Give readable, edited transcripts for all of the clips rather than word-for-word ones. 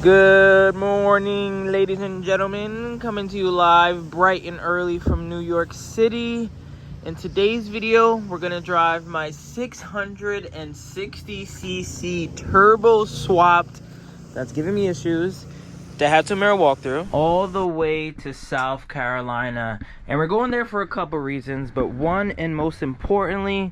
Good morning, ladies and gentlemen. Coming to you live bright and early from New York City. In today's video, we're gonna drive my 660cc turbo swapped, that's giving me issues, Daihatsu Mira walkthrough, all the way to South Carolina. And we're going there for a couple reasons, but one and most importantly,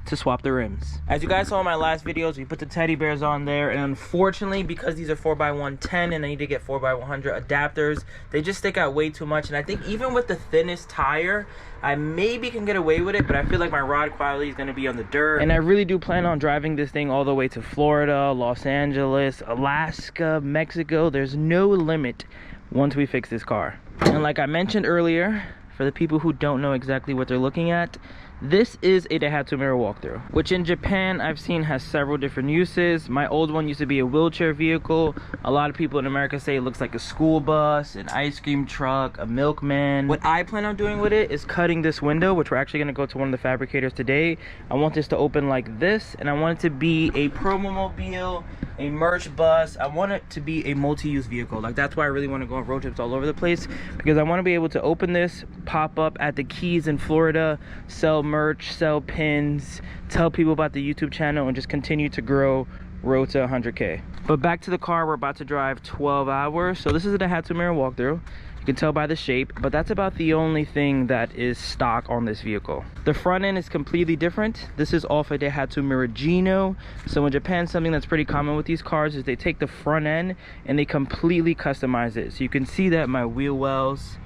to swap the rims. As you guys saw in my last videos, we put the teddy bears on there, and unfortunately, because these are 4x110 and I need to get 4x100 adapters, they just stick out way too much. And I think even with the thinnest tire, I maybe can get away with it, but I feel like my rod quality is going to be on the dirt. And I really do plan on driving this thing all the way to Florida, Los Angeles, Alaska, Mexico. There's no limit once we fix this car. And like I mentioned earlier, for the people who don't know exactly what they're looking at, this is a Daihatsu Mira walkthrough, which in Japan I've seen has several different uses. My old one used to be a wheelchair vehicle. A lot of people in America say it looks like a school bus, an ice cream truck, a milkman. What I plan on doing with it is cutting this window, which we're actually going to go to one of the fabricators today. I want this to open like this, and I want it to be a promo-mobile, a merch bus. I want it to be a multi-use vehicle. Like, that's why I really want to go on road trips all over the place, because I want to be able to open this, pop up at the Keys in Florida, sell merch, sell pins, tell people about the YouTube channel, and just continue to grow road to 100K. But back to the car, we're about to drive 12 hours. So this is a Daihatsu Mira walkthrough. You can tell by the shape, but that's about the only thing that is stock on this vehicle. The front end is completely different. This is off a Daihatsu Mira Gino. So in Japan, something that's pretty common with these cars is they take the front end and they completely customize it. So you can see that my wheel wells,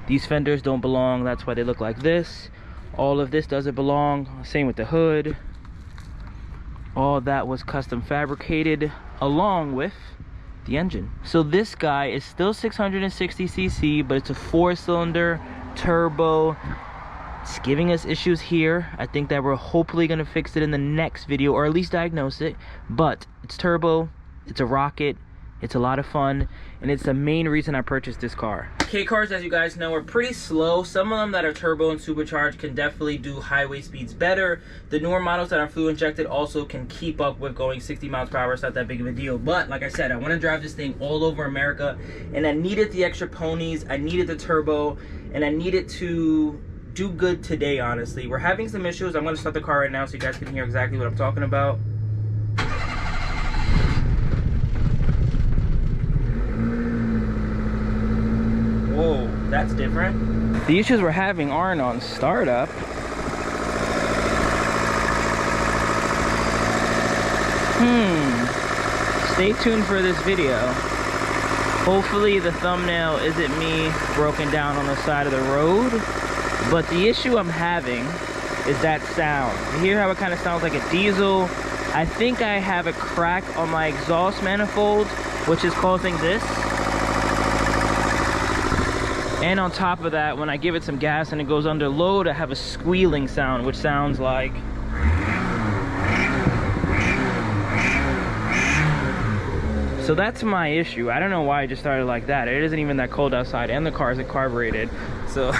these fenders don't belong. That's why they look like this. All of this doesn't belong. Same with the hood. All that was custom fabricated along with the engine. So this guy is still 660cc, but it's a 4-cylinder turbo. It's giving us issues here. I think that we're hopefully gonna fix it in the next video, or at least diagnose it. But it's turbo, it's a rocket, it's a lot of fun, and it's the main reason I purchased this car. K cars, as you guys know, are pretty slow. Some of them that are turbo and supercharged can definitely do highway speeds better. The newer models that are fluid injected also can keep up with going 60 miles per hour. It's not that big of a deal. But like I said, I want to drive this thing all over America, and I needed the extra ponies, I needed the turbo, and I needed to do good today, honestly. We're having some issues. I'm going to start the car right now so you guys can hear exactly what I'm talking about. Whoa, that's different. The issues we're having aren't on startup. Stay tuned for this video. Hopefully the thumbnail isn't me broken down on the side of the road, but the issue I'm having is that sound. You hear how it kind of sounds like a diesel? I think I have a crack on my exhaust manifold, which is causing this. And on top of that, when I give it some gas and it goes under load, I have a squealing sound, which sounds like... So that's my issue. I don't know why I just started like that. It isn't even that cold outside, and the car isn't carbureted. So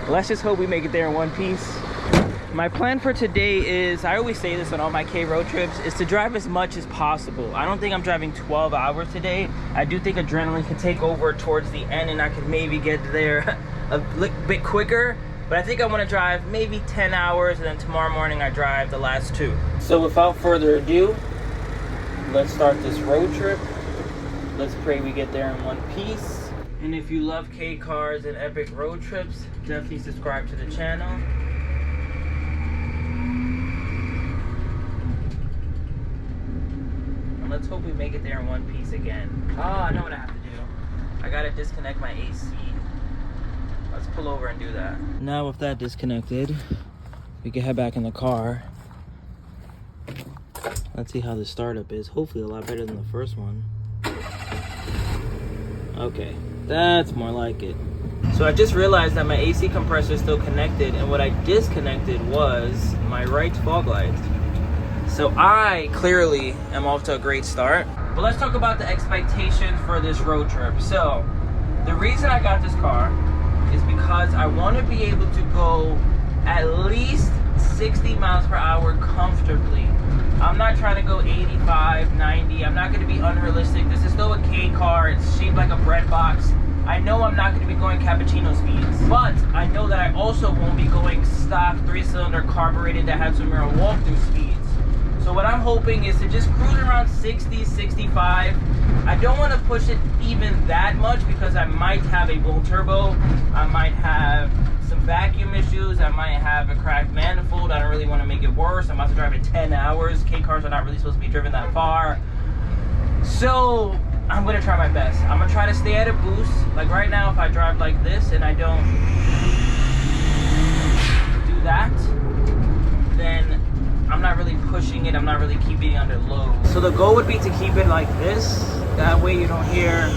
let's just hope we make it there in one piece. My plan for today is, I always say this on all my K road trips, is to drive as much as possible. I don't think I'm driving 12 hours today. I do think adrenaline can take over towards the end, and I could maybe get there a bit quicker. But I think I want to drive maybe 10 hours, and then tomorrow morning I drive the last 2. So without further ado, let's start this road trip. Let's pray we get there in one piece. And if you love K cars and epic road trips, definitely subscribe to the channel. Let's hope we make it there in one piece again. Oh, I know what I have to do. I gotta disconnect my AC. Let's pull over and do that. Now with that disconnected, we can head back in the car. Let's see how the startup is. Hopefully a lot better than the first one. Okay, that's more like it. So I just realized that my AC compressor is still connected, and what I disconnected was my right fog lights. So I clearly am off to a great start. But let's talk about the expectations for this road trip. So the reason I got this car is because I want to be able to go at least 60 miles per hour comfortably. I'm not trying to go 85, 90. I'm not going to be unrealistic. This is still a K car. It's shaped like a bread box. I know I'm not going to be going cappuccino speeds, but I know that I also won't be going stock 3-cylinder carbureted Daihatsu Mira walkthrough speeds. So what I'm hoping is to just cruise around 60, 65. I don't want to push it even that much because I might have a bull turbo. I might have some vacuum issues. I might have a cracked manifold. I don't really want to make it worse. I'm about to drive it 10 hours. K cars are not really supposed to be driven that far. So I'm going to try my best. I'm going to try to stay at a boost. Like right now, if I drive like this and I don't do that, then I'm not really pushing it. I'm not really keeping it under low. So the goal would be to keep it like this. That way you don't hear.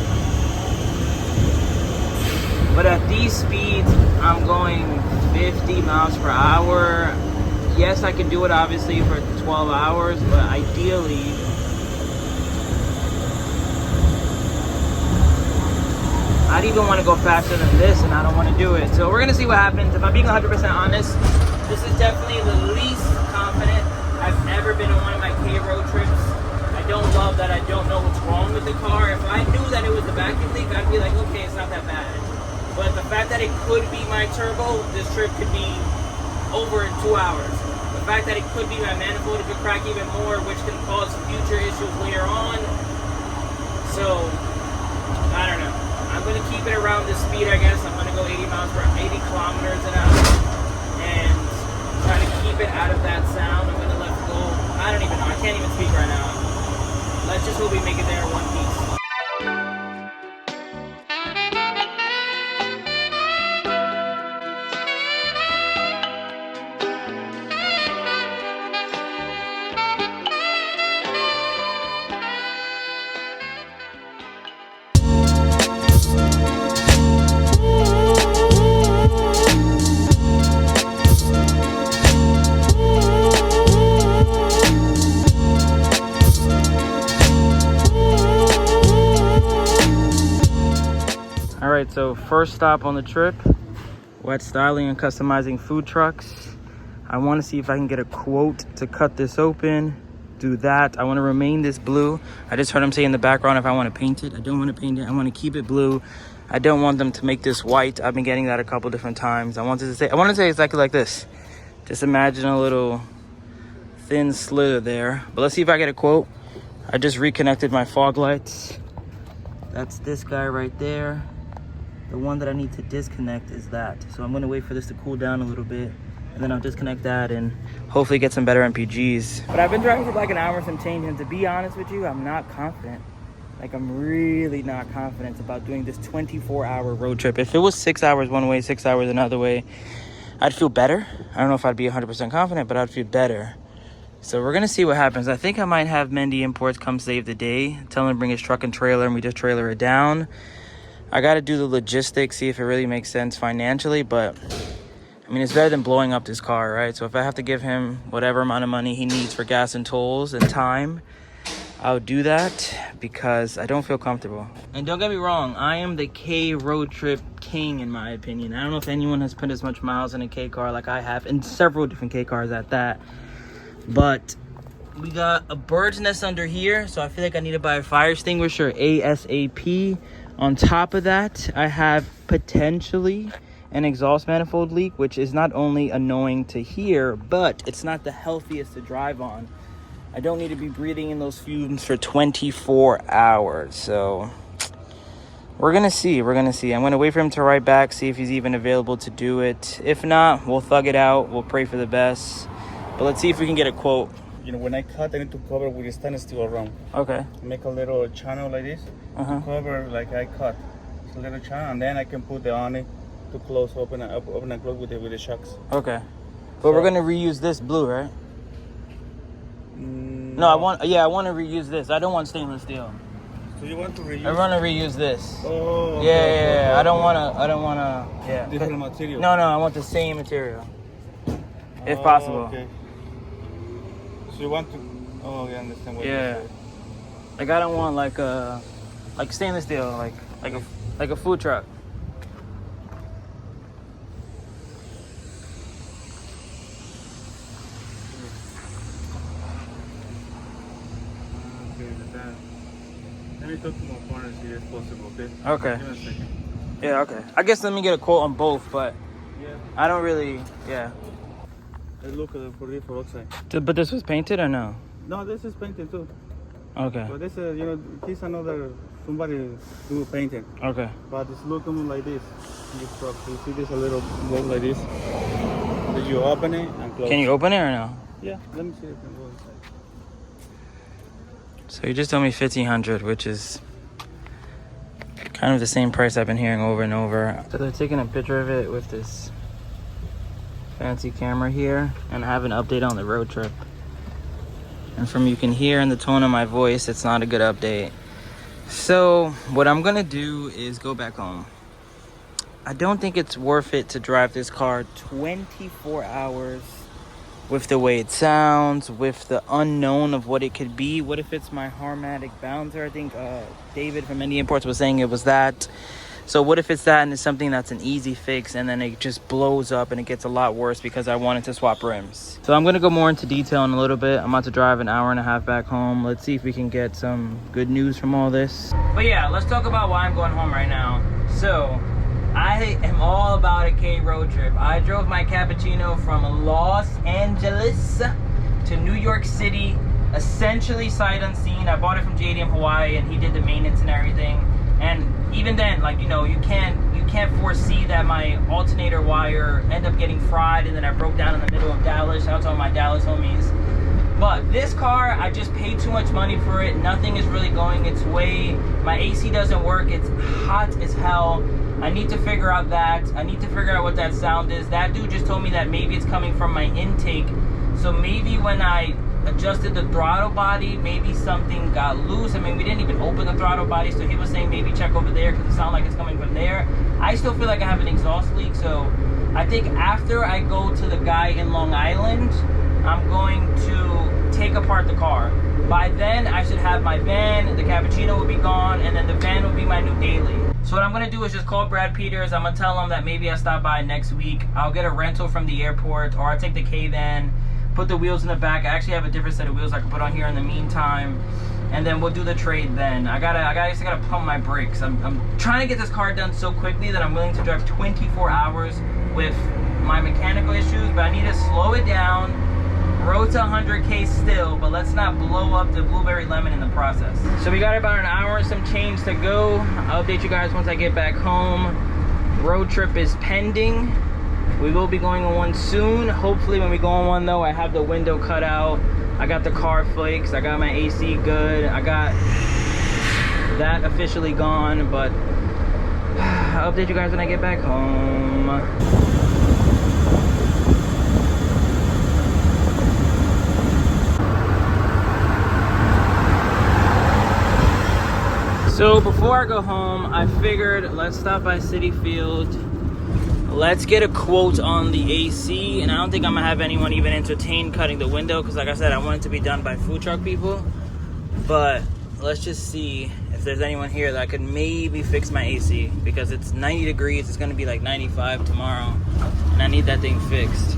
But at these speeds, I'm going 50 miles per hour. Yes, I can do it obviously for 12 hours, but ideally, I'd even want to go faster than this, and I don't want to do it. So we're going to see what happens. If I'm being 100% honest, this is definitely the least confident I've ever been on one of my K road trips. I don't love that I don't know what's wrong with the car. If I knew that it was the vacuum leak, I'd be like, okay, it's not that bad. But the fact that it could be my turbo, this trip could be over in 2 hours. The fact that it could be my manifold, it could crack even more, which can cause future issues later on. So, I don't know. I'm going to keep it around this speed, I guess. I'm going to go 80 kilometers an hour and try to keep it out of that sound. I'm going to let it go. I don't even know. I can't even speak right now. Let's just hope we make it there in one piece. Alright, so first stop on the trip, wet styling and customizing food trucks. I want to see if I can get a quote to cut this open, do that. I want to remain this blue. I just heard him say in the background if I want to paint it. I don't want to paint it. I want to keep it blue. I don't want them to make this white. I've been getting that a couple different times. I want to say exactly like this. Just imagine a little thin slither there. But let's see if I get a quote. I just reconnected my fog lights. That's this guy right there. The one that I need to disconnect is that. So I'm gonna wait for this to cool down a little bit, and then I'll disconnect that and hopefully get some better MPGs. But I've been driving for like an hour and some change, and to be honest with you, I'm not confident. Like, I'm really not confident about doing this 24-hour road trip. If it was 6 hours one way, 6 hours another way, I'd feel better. I don't know if I'd be 100% confident, but I'd feel better. So we're gonna see what happens. I think I might have Mendy Imports come save the day. Tell him to bring his truck and trailer, and we just trailer it down. I got to do the logistics, see if it really makes sense financially, but I mean, it's better than blowing up this car, right? So if I have to give him whatever amount of money he needs for gas and tolls and time, I'll do that because I don't feel comfortable. And don't get me wrong, I am the K road trip king in my opinion. I don't know if anyone has put as much miles in a K car like I have, and several different K cars at that. But we got a bird's nest under here, so I feel like I need to buy a fire extinguisher ASAP. On top of that, I have potentially an exhaust manifold leak, which is not only annoying to hear, but it's not the healthiest to drive on. I don't need to be breathing in those fumes for 24 hours. So we're going to see. I'm going to wait for him to write back, see if he's even available to do it. If not, we'll thug it out. We'll pray for the best. But let's see if we can get a quote. You know, when I cut, I need to cover with stainless steel around. Okay. Make a little channel like this. To cover like I cut. It's a little channel, and then I can put the awning to close, open and close with the shocks. Okay. But so, we're gonna reuse this blue, right? No, I want to reuse this. I don't want stainless steel. So you want to reuse? I want to reuse this. Oh. Yeah, okay. I don't wanna. Yeah. Different material. No, I want the same material, if possible. Okay. So you want to? Oh, yeah, I understand what you're saying. Like, I don't want like stainless steel, like a food truck. Let me talk to my partner and see if it's possible, okay? Okay. Give me a second. Yeah, okay. I guess let me get a quote on both, but Yeah. I don't really, yeah. Let's look for this for outside. But this was painted or no? No, this is painted too. Okay. But this is, you know, this another, somebody do painting. Okay. But it's looking like this. This truck, you see this a little block like this? Then you open it and close. Can you open it or no? Yeah, let me see if I can go inside. So you just told me $1,500, which is kind of the same price I've been hearing over and over. So they're taking a picture of it with this fancy camera here, and I have an update on the road trip. And from you can hear in the tone of my voice, it's not a good update. So what I'm gonna do is go back home. I don't think it's worth it to drive this car 24 hours with the way it sounds, with the unknown of what it could be. What if it's my Harmatic Bouncer? I think David from Indie Imports was saying it was that. So what if it's that and it's something that's an easy fix and then it just blows up and it gets a lot worse because I wanted to swap rims? So I'm gonna go more into detail in a little bit. I'm about to drive an hour and a half back home. Let's see if we can get some good news from all this. But yeah, let's talk about why I'm going home right now. So I am all about a K road trip. I drove my Cappuccino from Los Angeles to New York City, essentially sight unseen. I bought it from JD in Hawaii and he did the maintenance and everything. And even then, like, you know, you can't foresee that my alternator wire ended up getting fried and then I broke down in the middle of Dallas. Shout out to all my Dallas homies. But this car, I just paid too much money for it. Nothing is really going its way. My AC doesn't work. It's hot as hell. I need to figure out that. I need to figure out what that sound is. That dude just told me that maybe it's coming from my intake. So maybe when I adjusted the throttle body, maybe something got loose. I mean, we didn't even open the throttle body, so he was saying maybe check over there because it sounds like it's coming from there. I still feel like I have an exhaust leak, so I think after I go to the guy in Long Island, I'm going to take apart the car. By then, I should have my van, the Cappuccino will be gone, and then the van will be my new daily. So what I'm gonna do is just call Brad Peters. I'm gonna tell him that maybe I stop by next week. I'll get a rental from the airport, or I'll take the K-Van, put the wheels in the back. I actually have a different set of wheels I can put on here in the meantime, and then we'll do the trade then. I just gotta pump my brakes. I'm trying to get this car done so quickly that I'm willing to drive 24 hours with my mechanical issues, but I need to slow it down, road to 100K still, but let's not blow up the blueberry lemon in the process. So we got about an hour and some change to go. I'll update you guys once I get back home. Road trip is pending. We will be going on one soon. Hopefully when we go on one though, I have the window cut out. I got the car fixed. I got my AC good. I got that officially gone, but I'll update you guys when I get back home. So before I go home, I figured let's stop by City Field. Let's get a quote on the AC, and I don't think I'm gonna have anyone even entertain cutting the window because like I said, I want it to be done by food truck people. But let's just see if there's anyone here that could maybe fix my AC because it's 90 degrees. It's gonna be like 95 tomorrow, and I need that thing fixed.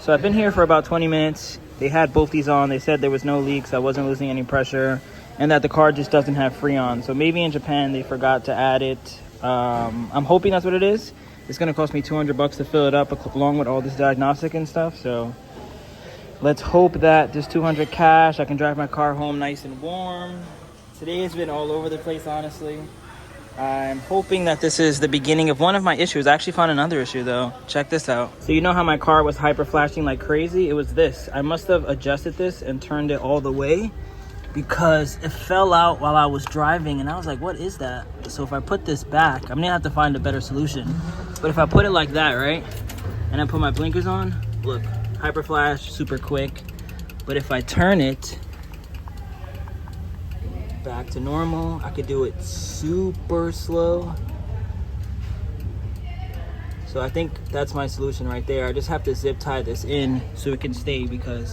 So I've been here for about 20 minutes. They had both these on. They said there was no leaks, I wasn't losing any pressure, and that the car just doesn't have Freon. So maybe in Japan they forgot to add it. I'm hoping that's what it is. It's gonna cost me $200 to fill it up along with all this diagnostic and stuff. So let's hope that this $200 cash, I can drive my car home nice and warm. Today has been all over the place, honestly. I'm hoping that this is the beginning of one of my issues. I actually found another issue though. Check this out. So you know how my car was hyper flashing like crazy? It was this. I must have adjusted this and turned it all the way because it fell out while I was driving and I was like, what is that? So if I put this back, I'm gonna have to find a better solution. But if I put it like that, right? And I put my blinkers on, look, hyper flash, super quick. But if I turn it back to normal, I could do it super slow. So I think that's my solution right there. I just have to zip tie this in so it can stay because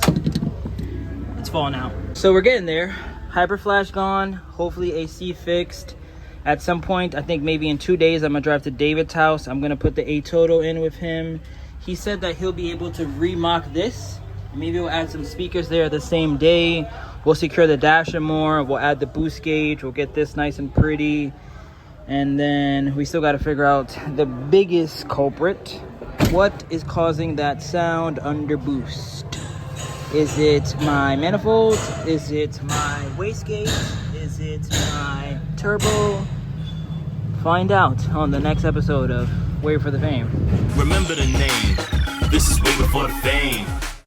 It's fall now. So we're getting there. Hyper flash gone. Hopefully AC fixed. At some point, I think maybe in 2 days, I'm gonna drive to David's house. I'm gonna put the A-Toto in with him. He said that he'll be able to remock this. Maybe we'll add some speakers there the same day. We'll secure the dasher more. We'll add the boost gauge. We'll get this nice and pretty. And then we still gotta figure out the biggest culprit. What is causing that sound under boost? Is it my manifold? Is it my wastegate? Is it my turbo? Find out on the next episode of Way for the Fame. Remember the name. This is Way Before the Fame.